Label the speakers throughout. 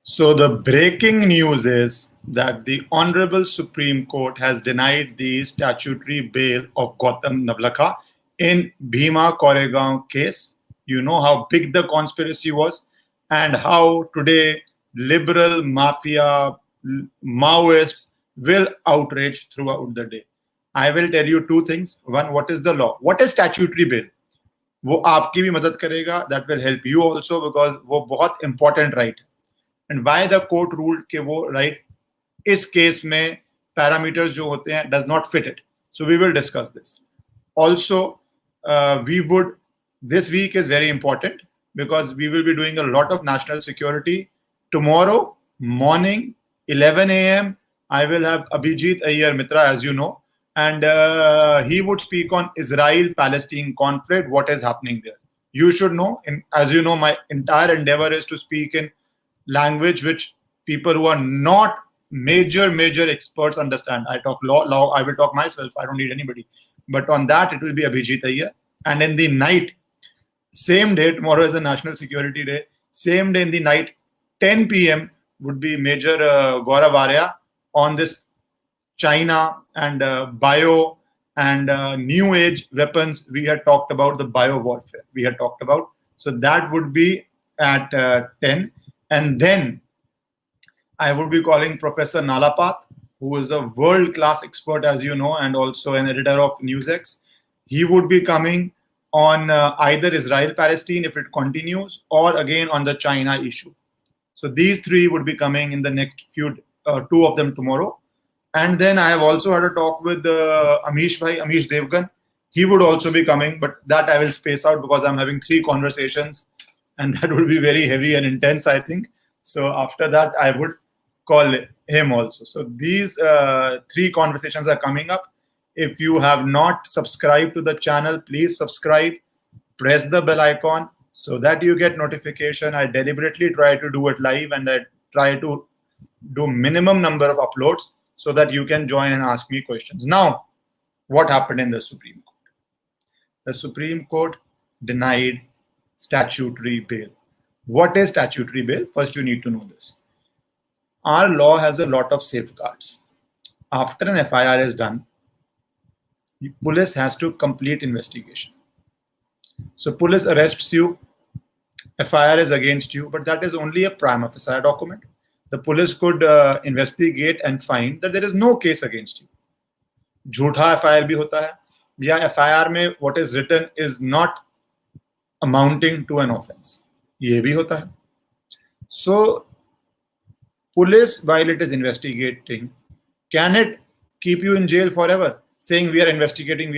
Speaker 1: So the breaking news is that the Honorable Supreme Court has denied the statutory bail of Gautam Navlakha in Bhima Koregaon case. You know how big the conspiracy was and how today liberal mafia Maoists will outrage throughout the day. I will tell you two things. One, what is the law? What is statutory bail? वो आपकी भी मदद करेगा. That will help you also because वो बहुत important right है. And why the court ruled कि वो right इस केस में parameters जो होते हैं does not fit it. So we will discuss this. Also, this week is very important because we will be doing a lot of national security. Tomorrow morning, 11 a.m., I will have Abhijit Iyer Mitra, as you know, and he would speak on Israel-Palestine conflict, what is happening there. You should know, as you know, my entire endeavor is to speak in language which people who are not major experts understand. I talk law, I will talk myself, I don't need anybody. But on that, it will be Abhijit Iyer. And in the night, same day, tomorrow is a National Security Day, same day in the night, 10 p.m. would be Major Gaurav Arya on this China and bio and new age weapons. We had talked about the bio warfare. We had talked about. So that would be at 10. And then I would be calling Professor Nalapat, who is a world-class expert, as you know, and also an editor of NewsX. He would be coming on either Israel-Palestine, if it continues, or again on the China issue. So these three would be coming in the next few, two of them tomorrow. And then I have also had a talk with Amish Devgan. He would also be coming, but that I will space out because I'm having 3 conversations and that would be very heavy and intense, I think. So after that, I would call him also. So these 3 conversations are coming up. If you have not subscribed to the channel, please subscribe, press the bell icon so that you get notification. I deliberately try to do it live and I try to do minimum number of uploads so that you can join and ask me questions. Now, what happened in the Supreme Court? The Supreme Court denied statutory bail. What is statutory bail? First, you need to know this. Our law has a lot of safeguards. After an FIR is done, police has to complete investigation. So police arrests you, FIR is against you, but that is only a prima facie document. The police could investigate and find that there is no case against you. झूठा FIR भी होता है, या FIR में what is written is not amounting to an offense. ये भी होता है. So police, while it is investigating, can it keep you in jail forever? Saying we are investigating,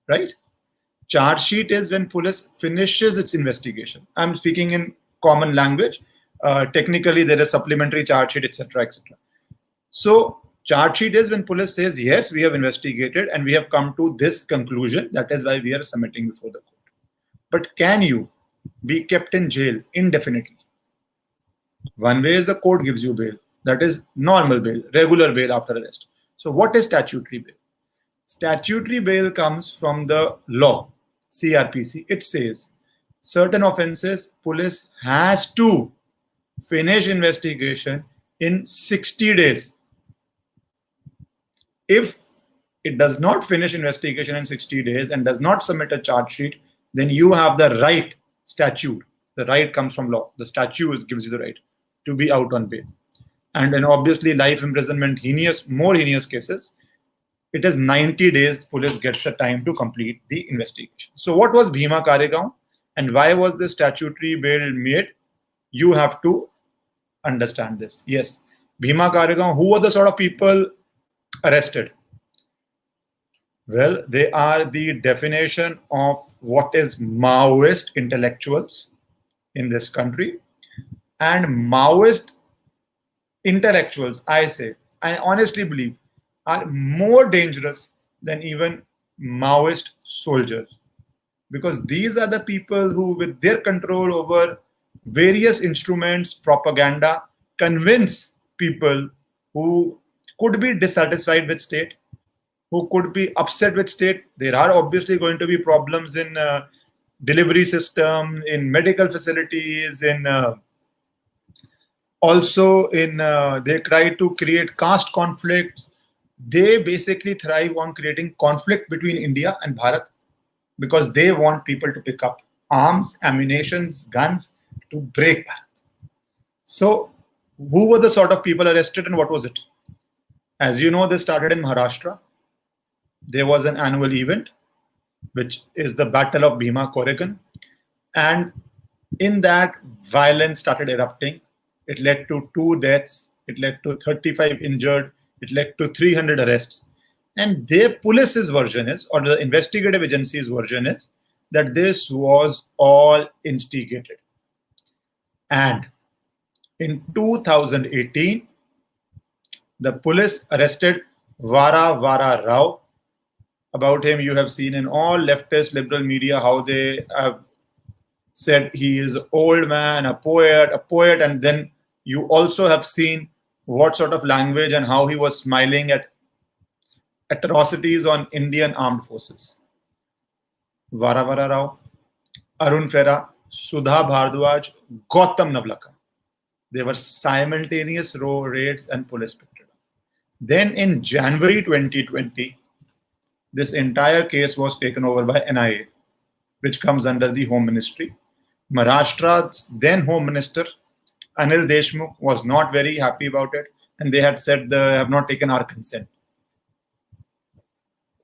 Speaker 1: right? Charge sheet is when police finishes its investigation. I'm speaking in common language. Technically, there is supplementary charge sheet, etc., etc. So charge sheet is when police says, yes, we have investigated and we have come to this conclusion. That is why we are submitting before the court. But can you be kept in jail indefinitely? One way is the court gives you bail. That is normal bail, regular bail after arrest. So what is statutory bail? Statutory bail comes from the law, CRPC. It says certain offenses, police has to finish investigation in 60 days. If it does not finish investigation in 60 days and does not submit a charge sheet, then you have the right statute. The right comes from law. The statute gives you the right to be out on bail. And then obviously life imprisonment, more heinous cases, it is 90 days police gets a time to complete the investigation. So what was Bhima Koregaon and why was the statutory bail made? You have to understand this. Yes, Bhima Koregaon, who were the sort of people arrested? Well, they are the definition of what is Maoist intellectuals in this country. And Maoist intellectuals, I honestly believe, are more dangerous than even Maoist soldiers. Because these are the people who, with their control over various instruments, propaganda, convince people who could be dissatisfied with state, who could be upset with state. There are obviously going to be problems in delivery system, in medical facilities, in Also, they try to create caste conflicts. They basically thrive on creating conflict between India and Bharat because they want people to pick up arms, ammunitions, guns to break Bharat. So, who were the sort of people arrested and what was it? As you know, this started in Maharashtra. There was an annual event, which is the Battle of Bhima Koregan. And in that, violence started erupting. It led to 2 deaths. It led to 35 injured. It led to 300 arrests. And their police's version is, or the investigative agency's version is, that this was all instigated. And in 2018, the police arrested Vara Rao. About him, you have seen in all leftist liberal media how they have said he is an old man, a poet, and then you also have seen what sort of language and how he was smiling at atrocities on Indian armed forces. Vara Rao, Arun Fera, Sudha Bhardwaj, Gautam Navlakha. They were simultaneous raids and police picked it up. Then in January 2020, this entire case was taken over by NIA, which comes under the Home Ministry. Maharashtra's then Home Minister, Anil Deshmukh, was not very happy about it, and they had said they have not taken our consent.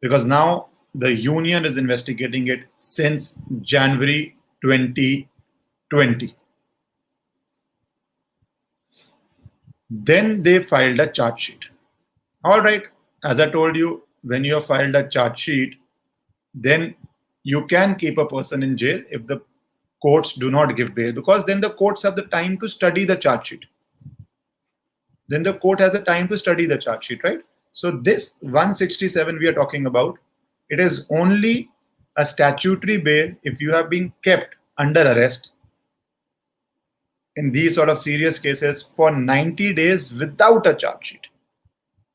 Speaker 1: Because now the union is investigating it since January 2020. Then they filed a charge sheet. All right, as I told you, when you have filed a charge sheet, then you can keep a person in jail if the courts do not give bail, because then the courts have the time to study the charge sheet. Then the court has a time to study the charge sheet, right? So this 167 we are talking about, it is only a statutory bail if you have been kept under arrest in these sort of serious cases for 90 days without a charge sheet.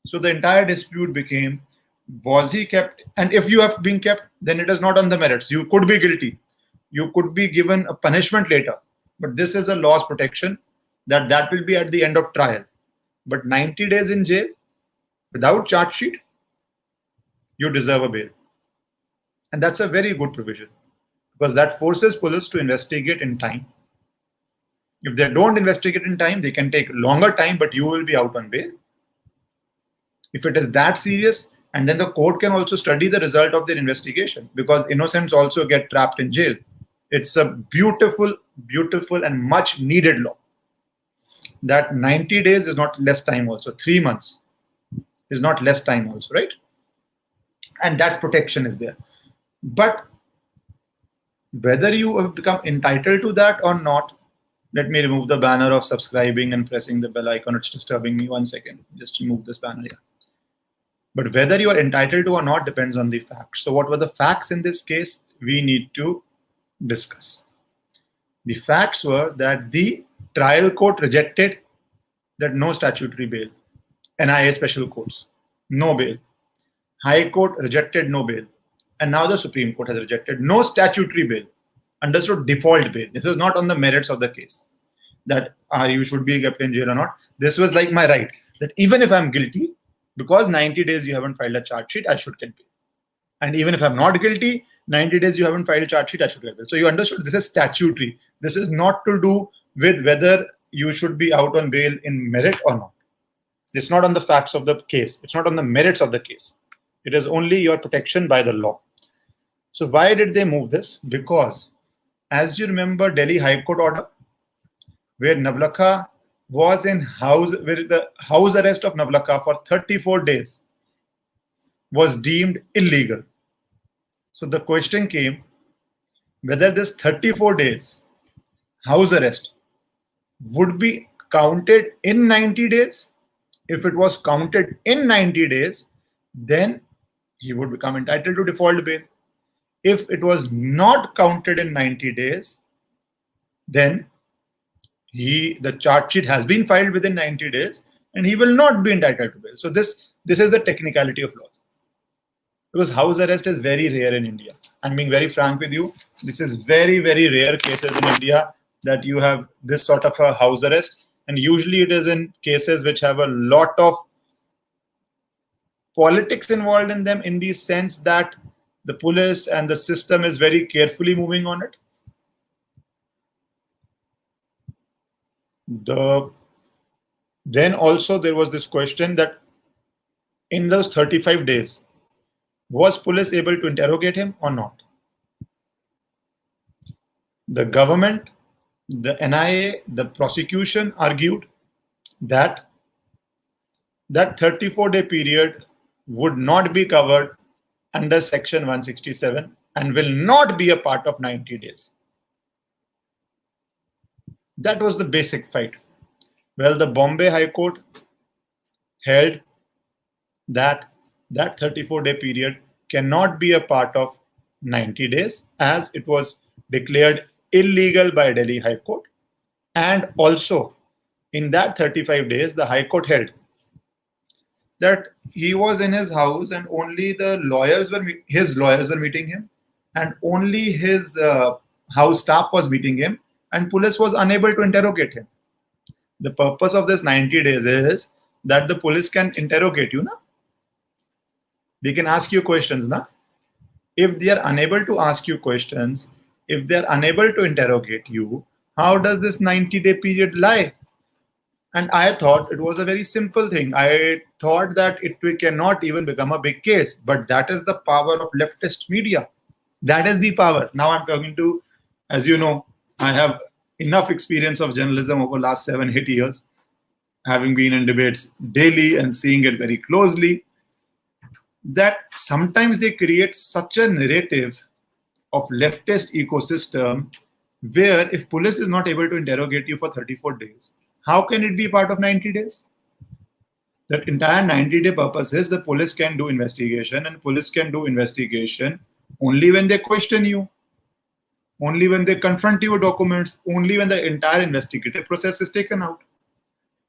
Speaker 1: So the entire dispute became, was he kept? And if you have been kept, then it is not on the merits. You could be guilty. You could be given a punishment later. But this is a law's protection that will be at the end of trial. But 90 days in jail without charge sheet, you deserve a bail. And that's a very good provision because that forces police to investigate in time. If they don't investigate in time, they can take longer time, but you will be out on bail. If it is that serious, and then the court can also study the result of their investigation because innocents also get trapped in jail. It's a beautiful, beautiful and much needed law. That 90 days is not less time also. 3 months is not less time also, right? And that protection is there. But whether you have become entitled to that or not, let me remove the banner of subscribing and pressing the bell icon. It's disturbing me. 1 second. Just remove this banner here. But whether you are entitled to or not depends on the facts. So what were the facts in this case? We need to discuss. The facts were that the trial court rejected that no statutory bail. NIA special courts, no bail. High Court rejected no bail. And now the Supreme Court has rejected no statutory bail. Understood? Default bail. This is not on the merits of the case. That you should be kept in jail or not. This was like my right. That even if I'm guilty, because 90 days you haven't filed a charge sheet, I should get bail. And even if I'm not guilty, 90 days you haven't filed a charge sheet, I should get bail. So you understood this is statutory. This is not to do with whether you should be out on bail in merit or not. It's not on the facts of the case. It's not on the merits of the case. It is only your protection by the law. So why did they move this? Because as you remember Delhi High Court order, where Navlakha was in house, where the house arrest of Navlakha for 34 days was deemed illegal. So the question came whether this 34 days house arrest would be counted in 90 days. If it was counted in 90 days, then he would become entitled to default bail. If it was not counted in 90 days, then the charge sheet has been filed within 90 days and he will not be entitled to bail. So this is the technicality of laws. Because house arrest is very rare in India. I'm being very frank with you. This is very, very rare cases in India that you have this sort of a house arrest. And usually it is in cases which have a lot of politics involved in them, in the sense that the police and the system is very carefully moving on it. Then also there was this question that in those 35 days, was police able to interrogate him or not? The government, the NIA, the prosecution argued that that 34-day period would not be covered under Section 167 and will not be a part of 90 days. That was the basic fight. Well, the Bombay High Court held that that 34-day period cannot be a part of 90 days as it was declared illegal by Delhi High Court. And also, in that 35 days, the High Court held that he was in his house and only his lawyers were meeting him, and only his house staff was meeting him, and police was unable to interrogate him. The purpose of this 90 days is that the police can interrogate you, na? They can ask you questions, na? If they are unable to ask you questions, if they are unable to interrogate you, how does this 90-day period lie? And I thought it was a very simple thing. I thought that it cannot even become a big case. But that is the power of leftist media. That is the power. Now I'm talking to, as you know, I have enough experience of journalism over the last 7-8 years, having been in debates daily and seeing it very closely, that sometimes they create such a narrative of leftist ecosystem where if police is not able to interrogate you for 34 days, how can it be part of 90 days? That entire 90-day purpose is the police can do investigation, and police can do investigation only when they question you, only when they confront you with documents, only when the entire investigative process is taken out.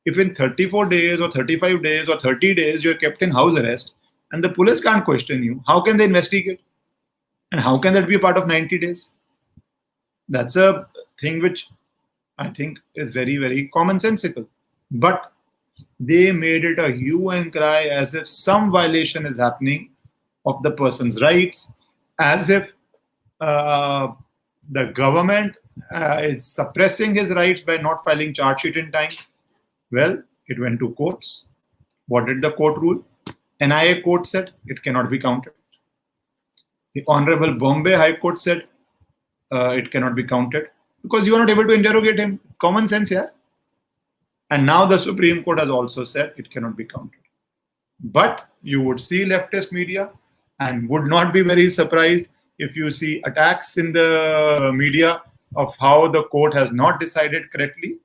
Speaker 1: If in 34 days or 35 days or 30 days you're kept in house arrest and the police can't question you, how can they investigate? And how can that be a part of 90 days? That's a thing which I think is very, very commonsensical. But they made it a hue and cry as if some violation is happening of the person's rights, as if the government is suppressing his rights by not filing charge sheet in time. Well, it went to courts. What did the court rule? NIA court said it cannot be counted. The Honorable Bombay High Court said it cannot be counted because you are not able to interrogate him. Common sense, yeah. And now the Supreme Court has also said it cannot be counted. But you would see leftist media and would not be very surprised if you see attacks in the media of how the court has not decided correctly,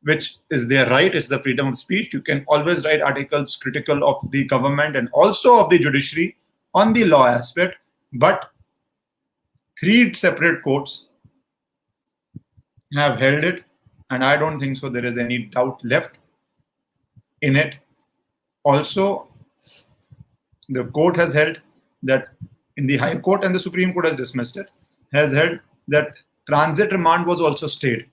Speaker 1: which is their right. It's the freedom of speech. You can always write articles critical of the government and also of the judiciary on the law aspect. But 3 separate courts have held it, and I don't think so there is any doubt left in it. Also, the court has held that in the High Court, and the Supreme Court has dismissed it, has held that transit remand was also stayed,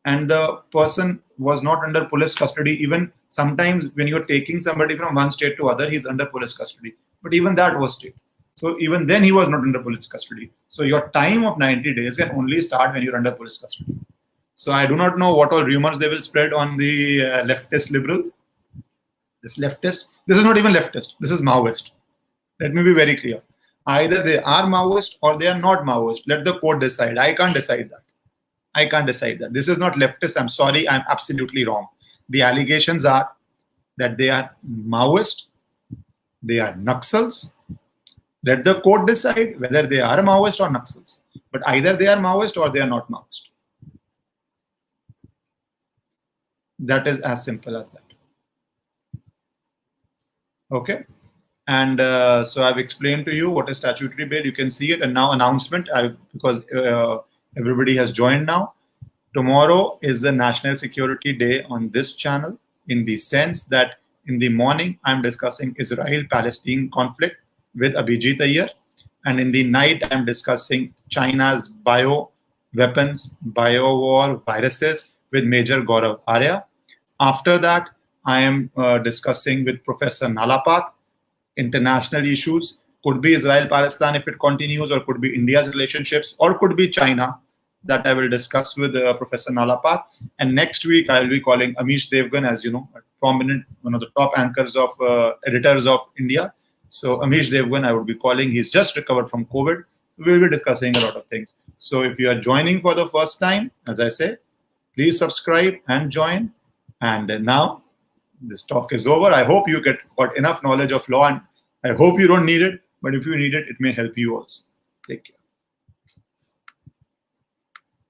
Speaker 1: and the person was not under police custody. Even sometimes when you're taking somebody from one state to other, he's under police custody. But even that was stayed. So even then he was not under police custody. So your time of 90 days can only start when you're under police custody. So I do not know what all rumors they will spread on the leftist liberal. This leftist, this is not even leftist. This is Maoist. Let me be very clear. Either they are Maoist or they are not Maoist. Let the court decide. I can't decide that. I can't decide that. This is not leftist. I'm sorry. I'm absolutely wrong. The allegations are that they are Maoist. They are Naxals. Let the court decide whether they are Maoist or Naxals. But either they are Maoist or they are not Maoist. That is as simple as that. Okay. And so I've explained to you what is statutory bail. You can see it. And now announcement, because everybody has joined now. Tomorrow is the National Security Day on this channel, in the sense that in the morning, I'm discussing Israel-Palestine conflict with Abhijit Iyer. And in the night, I'm discussing China's bio weapons, bio war, viruses with Major Gaurav Arya. After that, I am discussing with Professor Nalapat international issues. Could be Israel-Palestine if it continues, or could be India's relationships, or could be China. That I will discuss with Professor Nalapat. And next week, I will be calling Amish Devgan, as you know, a prominent, one of the top anchors of editors of India. So Amish Devgan, I would be calling. He's just recovered from COVID. We will be discussing a lot of things. So if you are joining for the first time, as I say, please subscribe and join. And now this talk is over. I hope you got enough knowledge of law, and I hope you don't need it. But if you need it, it may help you also. Take care.